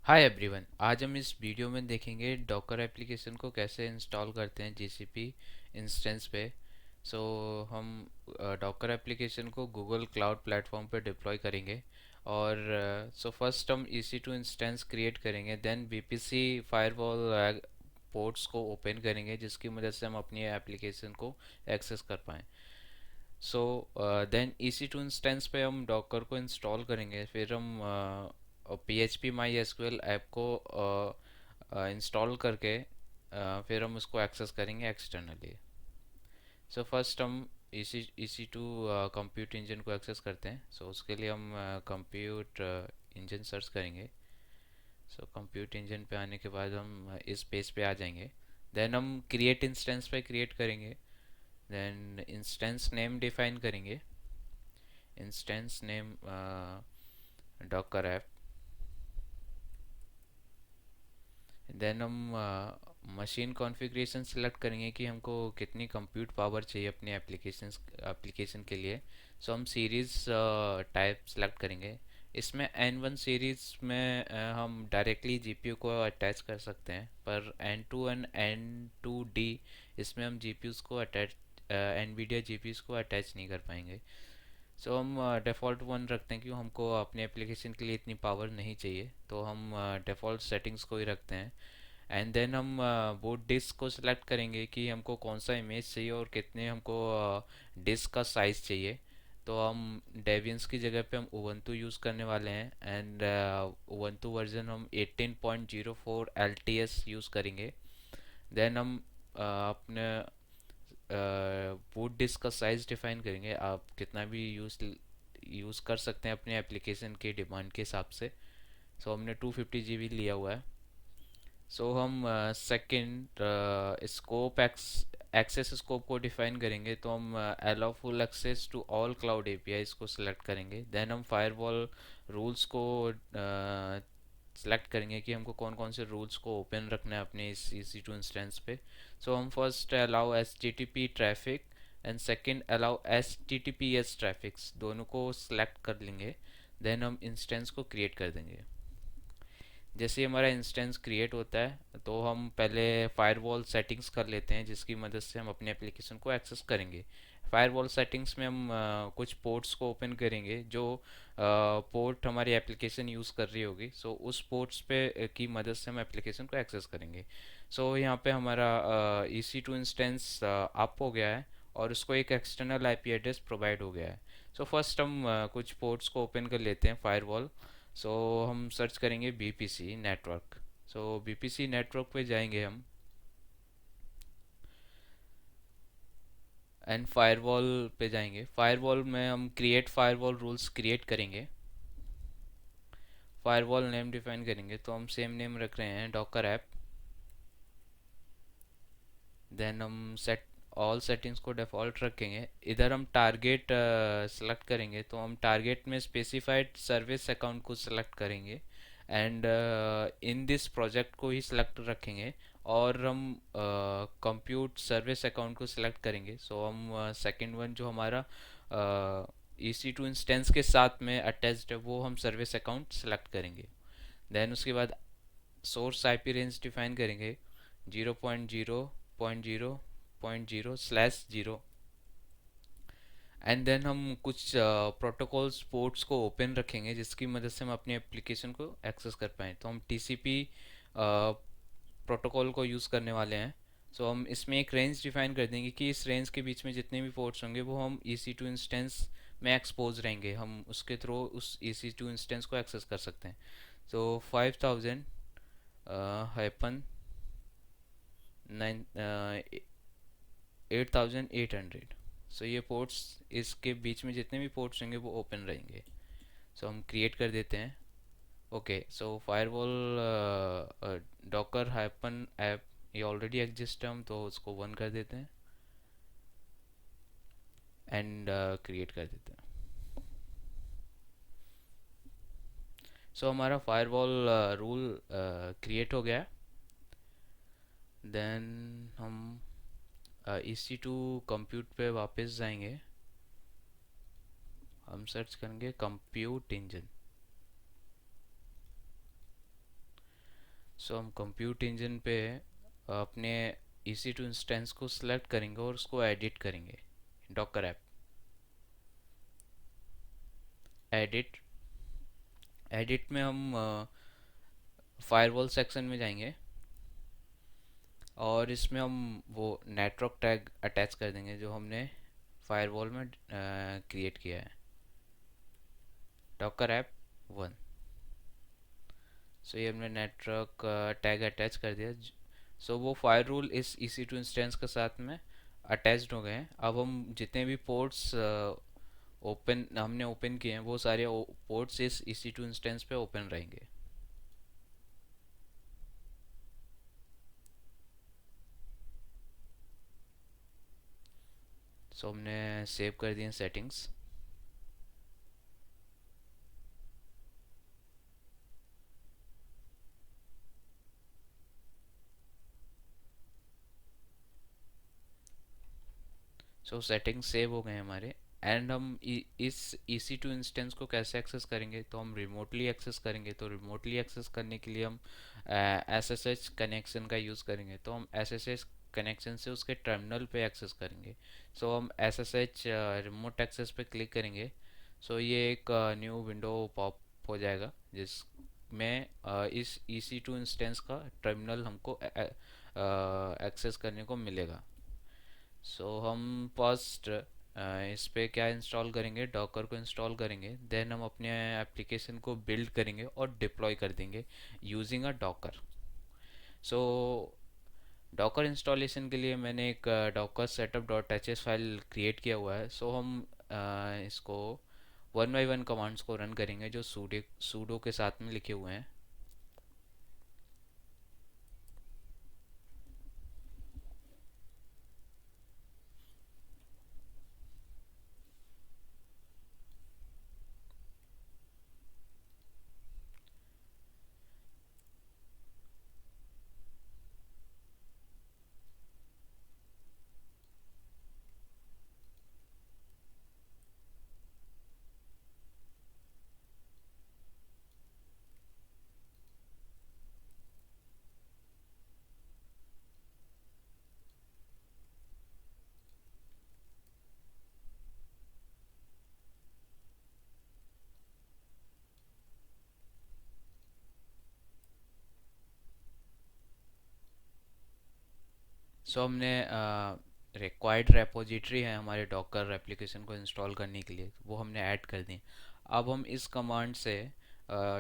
Hi everyone. आज हम इस वीडियो में देखेंगे डॉकर एप्लीकेशन को कैसे इंस्टॉल करते हैं जीसीपी इंस्टेंस पे। सो हम डॉकर एप्लीकेशन को गूगल क्लाउड प्लेटफॉर्म पे डिप्लॉय करेंगे। और फर्स्ट हम EC2 इंस्टेंस क्रिएट करेंगे, देन VPC फायरवॉल पोर्ट्स को ओपन करेंगे जिसकी मदद से हम अपनी एप्लीकेशन को एक्सेस कर पाएँ। सो देन EC2 इंस्टेंस पे हम डॉकर को इंस्टॉल करेंगे, फिर हम PHP माई एसक्यूएल ऐप को इंस्टॉल करके फिर हम उसको एक्सेस करेंगे एक्सटर्नली। सो फर्स्ट हम EC2 कंप्यूट इंजन को एक्सेस करते हैं। उसके लिए हम कंप्यूट इंजन सर्च करेंगे। कंप्यूट इंजन पे आने के बाद हम इस पेज पे आ जाएंगे। देन हम क्रिएट इंस्टेंस पे क्रिएट करेंगे। देन इंस्टेंस नेम डिफाइन करेंगे। Instance name Docker app. Then हम मशीन कॉन्फ़िगरेशन सेलेक्ट करेंगे कि हमको कितनी कंप्यूट पावर चाहिए अपनी एप्लीकेशन के लिए। हम सीरीज़ टाइप सेलेक्ट करेंगे। इसमें N1 सीरीज़ में हम डायरेक्टली जीपीयू को अटैच कर सकते हैं, पर N2 एंड N2D इसमें हम जीपीयूज़ को अटैच NVIDIA जीपीयूज़ को अटैच नहीं कर पाएंगे। हम डिफ़ॉल्ट वन रखते हैं क्यों हमको अपने एप्लीकेशन के लिए इतनी पावर नहीं चाहिए, तो हम डिफ़ॉल्ट सेटिंग्स को ही रखते हैं। एंड देन हम बूट डिस्क को सिलेक्ट करेंगे कि हमको कौन सा इमेज चाहिए और कितने हमको डिस्क का साइज़ चाहिए। तो हम डेबियंस की जगह पे हम उबंटू यूज़ करने वाले हैं, एंड उबंटू वर्जन हम 18.04 LTS यूज़ करेंगे। देन हम अपने बूट डिस्क का साइज़ डिफाइन करेंगे। आप कितना भी यूज़ कर सकते हैं अपने एप्लीकेशन के डिमांड के हिसाब से। हमने 250 GB लिया हुआ है। हम सेकंड स्कोप एक्सेस स्कोप को डिफाइन करेंगे। तो हम allow full access to all cloud APIs को सिलेक्ट करेंगे। देन हम फायरवॉल रूल्स को सेलेक्ट करेंगे कि हमको कौन कौन से रूल्स को ओपन रखना है अपने इस EC2 इंस्टेंस पे। हम first allow HTTP traffic and second allow HTTPS traffics, दोनों को सिलेक्ट कर लेंगे। देन हम इंस्टेंस को क्रिएट कर देंगे। जैसे ही हमारा इंस्टेंस क्रिएट होता है तो हम पहले फायरवॉल सेटिंग्स कर लेते हैं जिसकी मदद से हम अपने एप्लीकेशन को एक्सेस करेंगे। फायरवॉल सेटिंग्स में हम कुछ पोर्ट्स को ओपन करेंगे जो पोर्ट हमारी एप्लीकेशन यूज़ कर रही होगी। उस पोर्ट्स पे की मदद से हम एप्लीकेशन को एक्सेस करेंगे। यहाँ पे हमारा EC2 इंस्टेंस अप हो गया है और उसको एक एक्सटर्नल आईपी एड्रेस प्रोवाइड हो गया है। फर्स्ट हम कुछ पोर्ट्स को ओपन कर लेते हैं फायरवॉल। हम सर्च करेंगे BPC नेटवर्क। BPC नेटवर्क पे जाएंगे हम, एंड फायरवॉल पे जाएंगे। फायरवॉल में हम क्रिएट फायरवॉल रूल्स क्रिएट करेंगे। फायरवॉल नेम डिफाइन करेंगे, तो हम सेम नेम रख रहे हैं डॉकर ऐप। देन हम सेट ऑल सेटिंग्स को डिफ़ॉल्ट रखेंगे। इधर हम टारगेट सेलेक्ट करेंगे, तो हम टारगेट में स्पेसिफाइड सर्विस अकाउंट को सिलेक्ट करेंगे एंड इन दिस प्रोजेक्ट को ही सिलेक्ट रखेंगे। और हम कंप्यूट सर्विस अकाउंट को सिलेक्ट करेंगे। हम सेकंड वन जो हमारा EC2 इंस्टेंस के साथ में अटैच्ड है वो हम सर्विस अकाउंट सेलेक्ट करेंगे। देन उसके बाद सोर्स आईपी रेंज डिफाइन करेंगे 0.0.0.0/0। एंड देन हम कुछ प्रोटोकॉल्स पोर्ट्स को ओपन रखेंगे जिसकी मदद से हम अपनी एप्लीकेशन को एक्सेस कर पाएँ। तो हम TCP प्रोटोकॉल को यूज़ करने वाले हैं। हम इसमें एक रेंज डिफाइन कर देंगे कि इस रेंज के बीच में जितने भी पोर्ट्स होंगे वो हम EC2 इंस्टेंस में एक्सपोज रहेंगे, हम उसके थ्रू उस EC2 इंस्टेंस को एक्सेस कर सकते हैं। 5000 हाइपन 9 8800। ये पोर्ट्स, इसके बीच में जितने भी पोर्ट्स होंगे वो ओपन रहेंगे। हम क्रिएट कर देते हैं। Okay, firewall Docker hyphen app ये ऑलरेडी एग्जिस्ट है, हम तो उसको वन कर देते हैं एंड क्रिएट कर देते हैं। हमारा फायरवॉल रूल क्रिएट हो गया। देन हम EC2 कंप्यूट पे वापस जाएंगे। हम सर्च करेंगे कंप्यूट इंजन। सो हम कंप्यूट इंजन पे अपने EC2 इंस्टेंस को सिलेक्ट करेंगे और उसको एडिट करेंगे। डॉकर ऐप, एडिट, एडिट में हम फायरवॉल सेक्शन में जाएंगे और इसमें हम वो नेटवर्क टैग अटैच कर देंगे जो हमने फायरवॉल में क्रिएट किया है, डॉकर ऐप 1। सो ये हमने नेटवर्क टैग अटैच कर दिया। सो वो फायरवॉल इस EC2 इंस्टेंस के साथ में अटैच्ड हो गए हैं। अब हम जितने भी पोर्ट्स ओपन हमने ओपन किए हैं वो सारे पोर्ट्स इस EC2 इंस्टेंस पे ओपन रहेंगे। सो हमने सेव कर दिए सेटिंग्स। सो सेटिंग्स सेव हो गए हमारे। एंड हम इस EC2 इंस्टेंस को कैसे एक्सेस करेंगे, तो हम रिमोटली एक्सेस करेंगे। तो रिमोटली एक्सेस करने के लिए हम SSH कनेक्शन का यूज़ करेंगे। तो हम SSH कनेक्शन से उसके टर्मिनल पे एक्सेस करेंगे। सो हम SSH रिमोट एक्सेस पे क्लिक करेंगे। सो ये एक न्यू विंडो पॉप हो जाएगा जिसमें इस EC2 इंस्टेंस का टर्मिनल हमको एक्सेस करने को मिलेगा। सो हम फर्स्ट इस पे क्या इंस्टॉल करेंगे, डॉकर को इंस्टॉल करेंगे। देन हम अपने एप्लीकेशन को बिल्ड करेंगे और डिप्लॉय कर देंगे using a Docker. So Docker installation के लिए मैंने एक Docker setup dot H S file create किया हुआ है। सो हम इसको वन बाई वन कमांड्स को रन करेंगे जो सूडो के साथ में लिखे हुए हैं। सो हमने रिक्वायर्ड रेपोजिटरी है हमारे डॉकर एप्लीकेशन को इंस्टॉल करने के लिए, वो हमने ऐड कर दी। अब हम इस कमांड से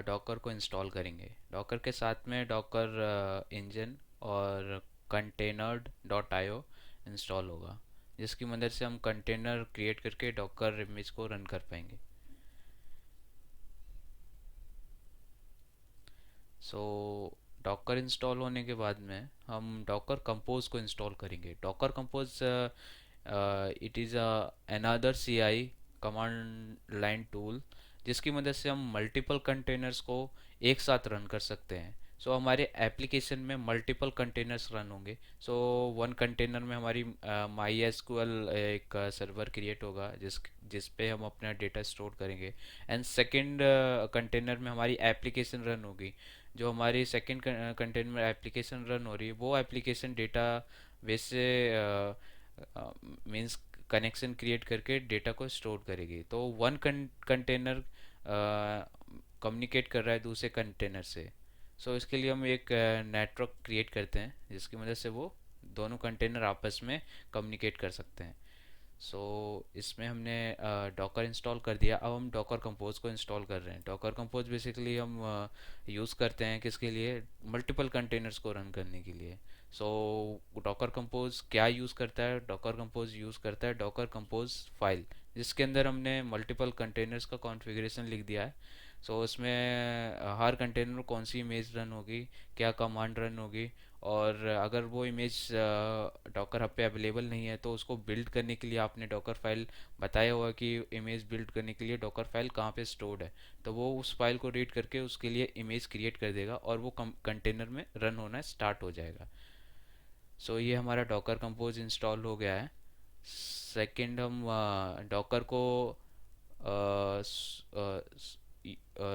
डॉकर को इंस्टॉल करेंगे। डॉकर के साथ में डॉकर इंजन और कंटेनर डॉट आईओ इंस्टॉल होगा जिसकी मदद से हम कंटेनर क्रिएट करके डॉकर इमेज को रन कर पाएंगे। सो डॉकर इंस्टॉल होने के बाद में हम डॉकर कंपोज को इंस्टॉल करेंगे। Docker compose it is another CI command line tool जिसकी मदद से हम मल्टीपल कंटेनर्स को एक साथ रन कर सकते हैं। सो हमारे एप्लीकेशन में मल्टीपल कंटेनर्स रन होंगे। सो वन कंटेनर में हमारी माई एसक्यूएल एक सर्वर क्रिएट होगा जिस पे हम अपना डेटा स्टोर करेंगे। एंड सेकंड कंटेनर में हमारी एप्लीकेशन रन होगी। जो हमारी सेकंड कंटेनर में एप्लीकेशन रन हो रही है वो एप्लीकेशन डेटा बेस से मींस कनेक्शन क्रिएट करके डेटा को स्टोर करेगी। तो वन कंटेनर कम्युनिकेट कर रहा है दूसरे कंटेनर से। सो इसके लिए हम एक नेटवर्क क्रिएट करते हैं जिसकी मदद से वो दोनों कंटेनर आपस में कम्युनिकेट कर सकते हैं। सो इसमें हमने डॉकर इंस्टॉल कर दिया। अब हम डॉकर कंपोज को इंस्टॉल कर रहे हैं। डॉकर कंपोज बेसिकली हम यूज़ करते हैं किसके लिए, मल्टीपल कंटेनर्स को रन करने के लिए। सो डॉकर कंपोज क्या यूज़ करता है, डॉकर कंपोज यूज़ करता है डॉकर कंपोज फाइल जिसके अंदर हमने मल्टीपल कंटेनर्स का कॉन्फ़िगरेशन लिख दिया है। सो उसमें हर कंटेनर में कौन सी इमेज रन होगी, क्या कमांड रन होगी, और अगर वो इमेज डॉकर हब पे अवेलेबल नहीं है तो उसको बिल्ड करने के लिए आपने डॉकर फाइल बताया हुआ कि इमेज बिल्ड करने के लिए डॉकर फाइल कहाँ पे स्टोर्ड है। तो वो उस फाइल को रीड करके उसके लिए इमेज क्रिएट कर देगा और वो कंटेनर में रन होना स्टार्ट हो जाएगा। सो ये हमारा डॉकर कंपोज इंस्टॉल हो गया है। सेकंड हम डॉकर को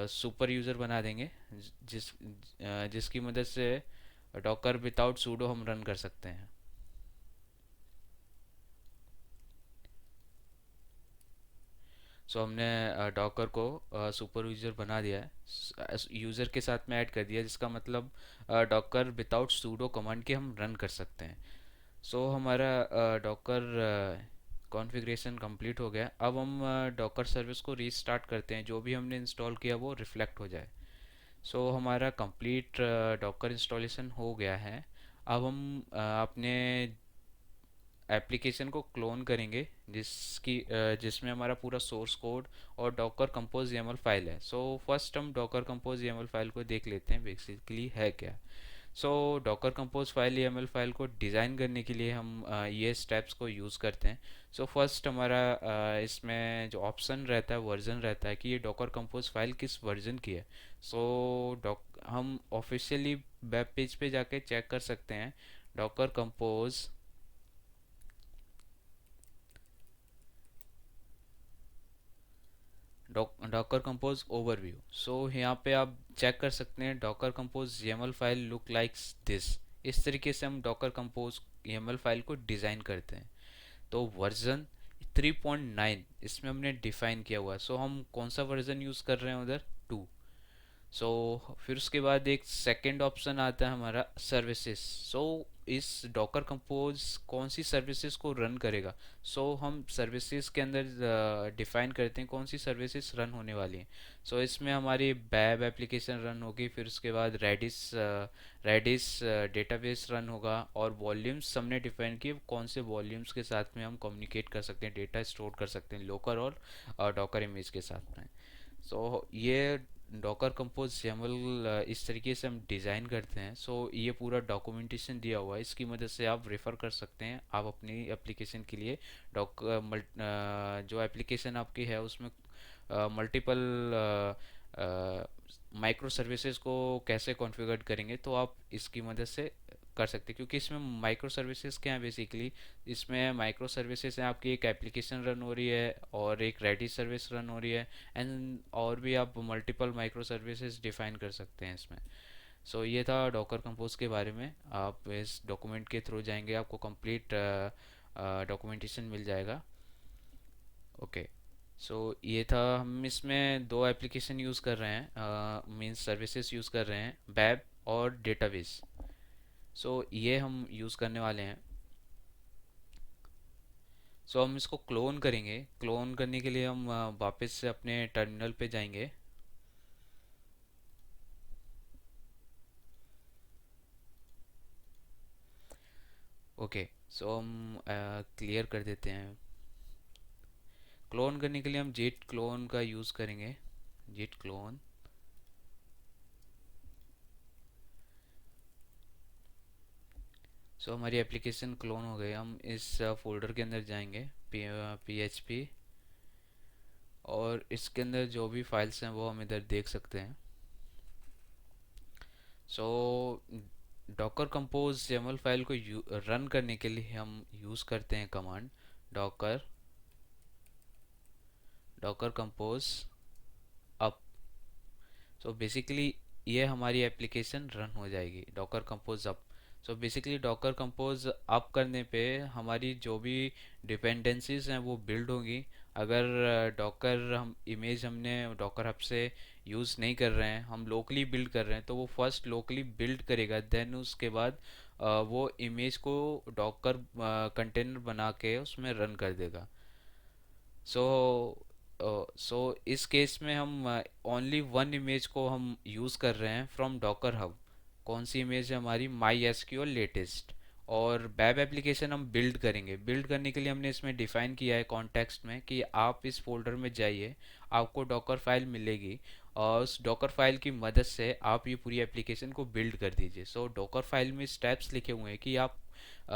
सुपर यूज़र बना देंगे जिसकी मदद से डॉकर विदाउट सूडो हम रन कर सकते हैं। सो हमने डॉकर को सुपर यूज़र बना दिया है, यूज़र के साथ में ऐड कर दिया, जिसका मतलब डॉकर विदाउट सूडो कमांड के हम रन कर सकते हैं। सो हमारा डॉकर कॉन्फ़िगरेशन कंप्लीट हो गया। अब हम डॉकर सर्विस को रीस्टार्ट करते हैं, जो भी हमने इंस्टॉल किया वो रिफ्लेक्ट हो जाए। सो हमारा कंप्लीट डॉकर इंस्टॉलेशन हो गया है। अब हम अपने एप्लीकेशन को क्लोन करेंगे, जिसमें हमारा पूरा सोर्स कोड और डॉकर कंपोज YAML फाइल है। सो फर्स्ट हम डॉकर कंपोज YAML फाइल को देख लेते हैं बेसिकली है क्या। So Docker compose file YAML file को डिज़ाइन करने के लिए हम ये स्टेप्स को यूज़ करते हैं। सो फर्स्ट हमारा इसमें जो ऑप्शन रहता है, वर्जन रहता है कि ये डॉकर कंपोज फाइल किस वर्जन की है। सो हम ऑफिशियली वेब पेज पे जाके चेक कर सकते हैं। Docker compose Docker compose overview. So यहाँ पे आप चेक कर सकते हैं Docker compose YAML file look likes this. इस तरीके से हम डॉकर कंपोज YAML फाइल को डिज़ाइन करते हैं। तो वर्जन 3.9 इसमें हमने डिफाइन किया हुआ है। सो हम कौन सा वर्जन यूज़ कर रहे हैं उधर, 2। फिर उसके बाद एक सेकंड ऑप्शन आता है हमारा सर्विसेज। इस डॉकर कंपोज कौन सी सर्विसेज को रन करेगा। हम सर्विसेज के अंदर डिफाइन करते हैं कौन सी सर्विसेज रन होने वाली हैं। इसमें हमारी बैब एप्लीकेशन रन होगी, फिर उसके बाद रेडिस रेडिस डेटाबेस रन होगा, और वॉल्यूम्स हमने डिफाइन किए कौन से वॉल्यूम्स के साथ में हम कम्युनिकेट कर सकते हैं, डेटा स्टोर कर सकते हैं लोकल और डॉकर इमेज के साथ में। ये डॉकर कंपोज YAML इस तरीके से हम डिज़ाइन करते हैं। ये पूरा डॉक्यूमेंटेशन दिया हुआ है, इसकी मदद से आप रेफ़र कर सकते हैं। आप अपनी एप्लीकेशन के लिए जो एप्लीकेशन आपकी है उसमें मल्टीपल माइक्रो सर्विसेज को कैसे कॉन्फ़िगर करेंगे, तो आप इसकी मदद से कर सकते हैं। क्योंकि इसमें माइक्रो सर्विसेज क्या है बेसिकली, इसमें माइक्रो सर्विसेज हैं, आपकी एक एप्लीकेशन रन हो रही है और एक रेडी सर्विस रन हो रही है, एंड और भी आप मल्टीपल माइक्रो सर्विसेज डिफाइन कर सकते हैं इसमें। ये था डॉकर कंपोज के बारे में। आप इस डॉक्यूमेंट के थ्रू जाएंगे, आपको कंप्लीट डॉक्यूमेंटेशन मिल जाएगा। ओके। ये था, हम इसमें दो एप्लीकेशन यूज़ कर रहे हैं, मीन्स सर्विसेज यूज़ कर रहे हैं, बैब और डेटाबेस। ये हम यूज़ करने वाले हैं। हम इसको क्लोन करेंगे। क्लोन करने के लिए हम वापस से अपने टर्मिनल पे जाएंगे। ओके। हम क्लियर कर देते हैं। क्लोन करने के लिए हम जेट क्लोन का यूज़ करेंगे, जेट क्लोन। हमारी एप्लीकेशन क्लोन हो गई। हम इस फोल्डर के अंदर जाएंगे, PHP, और इसके अंदर जो भी फाइल्स हैं वो हम इधर देख सकते हैं। डॉकर कंपोज YAML फाइल को रन करने के लिए हम यूज़ करते हैं command Docker Docker compose up. Basically ये हमारी एप्लीकेशन रन हो जाएगी, Docker compose up. Basically Docker compose up करने पे हमारी जो भी डिपेंडेंसीज हैं वो बिल्ड होंगी। अगर डॉकर हम इमेज हमने डॉकर हब से यूज़ नहीं कर रहे हैं, हम लोकली बिल्ड कर रहे हैं, तो वो फर्स्ट लोकली बिल्ड करेगा, देन उसके बाद वो इमेज को डॉकर कंटेनर बना के उसमें रन कर देगा। सो इस केस में हम ओनली वन इमेज को हम यूज़ कर रहे हैं फ्रॉम डॉकर हब। कौन सी इमेज है हमारी, माई एसक्यूएल लेटेस्ट। और वेब एप्लीकेशन हम बिल्ड करेंगे। बिल्ड करने के लिए हमने इसमें डिफाइन किया है कॉन्टेक्स्ट में कि आप इस फोल्डर में जाइए, आपको डॉकर फाइल मिलेगी, और उस डॉकर फाइल की मदद से आप ये पूरी एप्लीकेशन को बिल्ड कर दीजिए। डॉकर फाइल में स्टेप्स लिखे हुए हैं कि आप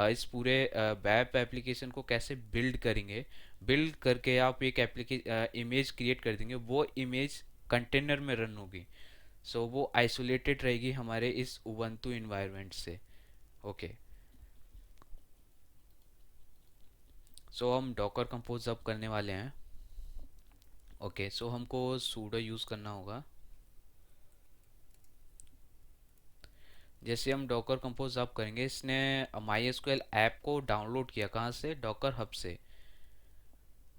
इस पूरे वेब एप्लीकेशन को कैसे बिल्ड करेंगे। बिल्ड करके आप एक इमेज क्रिएट कर देंगे, वो इमेज कंटेनर में रन होगी। वो आइसोलेटेड रहेगी हमारे इस उबंटू इन्वायरमेंट से। ओके। हम डॉकर कंपोज अब करने वाले हैं। ओके, सो हमको सूडो यूज़ करना होगा। जैसे हम डॉकर कंपोज आप करेंगे, इसने माई एसक्यूएल ऐप को डाउनलोड किया कहाँ से, डॉकर हब से।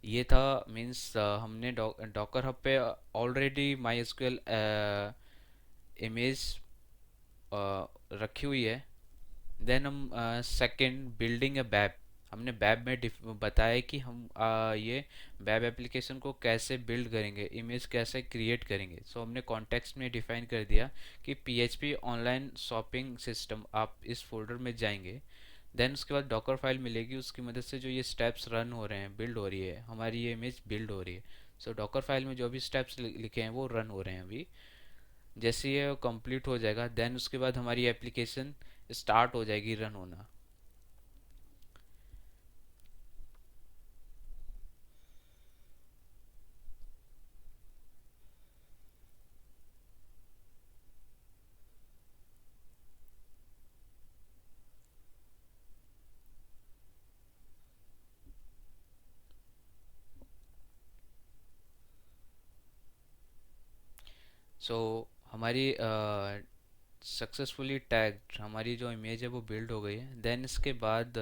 ये था मीन्स हमने डॉकर हब पे ऑलरेडी माई एसक्यूएल इमेज रखी हुई है। देन हम सेकंड बिल्डिंग अ बैब, हमने बैब में बताया कि हम ये बैब एप्लीकेशन को कैसे बिल्ड करेंगे, इमेज कैसे क्रिएट करेंगे। सो हमने कॉन्टेक्स्ट में डिफाइन कर दिया कि पीएचपी ऑनलाइन शॉपिंग सिस्टम, आप इस फोल्डर में जाएंगे। देन उसके बाद डॉकर फाइल मिलेगी, उसकी मदद से जो ये स्टेप्स रन हो रहे हैं, बिल्ड हो रही है हमारी ये इमेज, बिल्ड हो रही है। सो डॉकर फाइल में जो भी स्टेप्स लिखे हैं वो रन हो रहे हैं अभी। जैसे ये कंप्लीट हो जाएगा, देन उसके बाद हमारी एप्लीकेशन स्टार्ट हो जाएगी रन होना। सो हमारी सक्सेसफुली टैग्ड हमारी जो इमेज है वो बिल्ड हो गई है। देन इसके बाद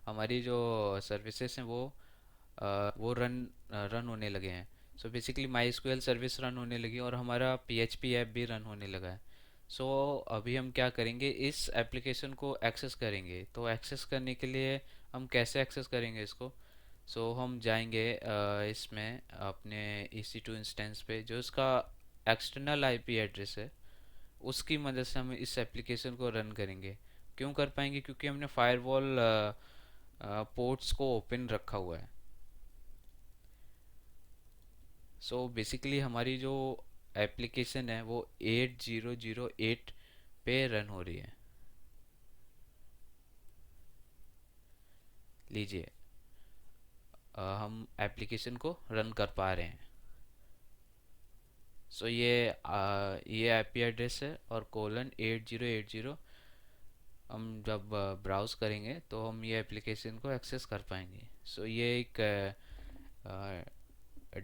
हमारी जो सर्विसेज हैं वो रन होने लगे हैं। So basically my SQL service run होने लगी और हमारा पीएचपी ऐप भी रन होने लगा है। सो अभी हम क्या करेंगे, इस एप्लीकेशन को एक्सेस करेंगे। तो एक्सेस करने के लिए हम कैसे एक्सेस करेंगे इसको, हम जाएंगे इसमें अपने EC2 इंस्टेंस पे, जो इसका एक्सटर्नल आईपी एड्रेस है उसकी मदद से हम इस एप्लीकेशन को रन करेंगे। क्यों कर पाएंगे, क्योंकि हमने फायरवॉल पोर्ट्स को ओपन रखा हुआ है। बेसिकली हमारी जो एप्लीकेशन है वो 8008 पे रन हो रही है। लीजिए, हम एप्लीकेशन को रन कर पा रहे हैं। ये आईपी एड्रेस है और कोलन 8080। हम जब ब्राउज़ करेंगे तो हम ये एप्लीकेशन को एक्सेस कर पाएंगे। ये एक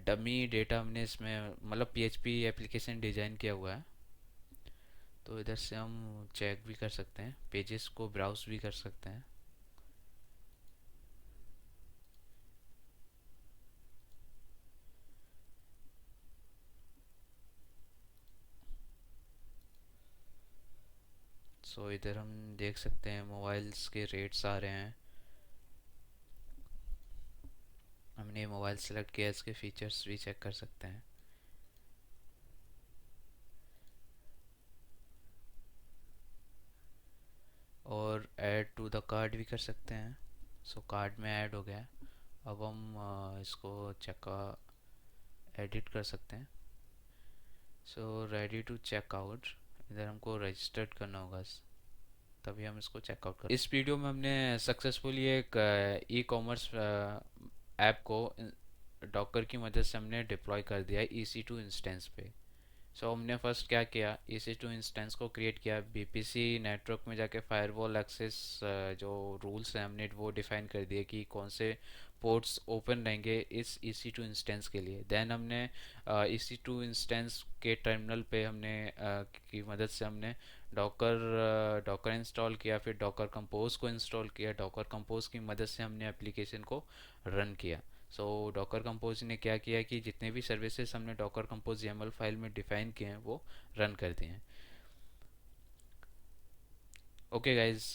डमी डेटा हमने इसमें, मतलब पीएचपी एप्लीकेशन डिज़ाइन किया हुआ है। तो इधर से हम चेक भी कर सकते हैं, पेजेस को ब्राउज भी कर सकते हैं। इधर हम देख सकते हैं मोबाइल्स के रेट्स आ रहे हैं। हमने मोबाइल सेलेक्ट किया, इसके फीचर्स भी चेक कर सकते हैं। और ऐड टू द कार्ड भी कर सकते हैं। कार्ड में ऐड हो गया है। अब हम इसको चेक एडिट कर सकते हैं। रेडी टू चेक आउट, इधर हमको रजिस्टर्ड करना होगा, तभी हम इसको चेकआउट कर। इस वीडियो में हमने सक्सेसफुली एक ई कॉमर्स ऐप को डॉकर की मदद से हमने डिप्लॉय कर दिया है EC2 इंस्टेंस पे। हमने फर्स्ट क्या किया, EC2 इंस्टेंस को क्रिएट किया, BPC नेटवर्क में जाके फायरवॉल एक्सेस जो रूल्स हैं हमने वो डिफाइन कर दिए कि कौन से पोर्ट्स ओपन रहेंगे इस EC2 इंस्टेंस के लिए। देन हमने EC2 इंस्टेंस के टर्मिनल पे हमने की मदद से हमने डॉकर इंस्टॉल किया, फिर डॉकर कंपोज को इंस्टॉल किया। डॉकर कंपोज की मदद से हमने एप्लीकेशन को रन किया। डॉकर कंपोज ने क्या किया कि जितने भी सर्विसेज हमने डॉकर कंपोज YAML फाइल में डिफाइन किए हैं वो रन कर दिए हैं। ओके गाइज,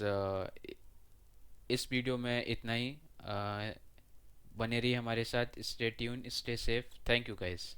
इस वीडियो में इतना ही। बने रहिए हमारे साथ, stay tune, stay safe. Thank you guys.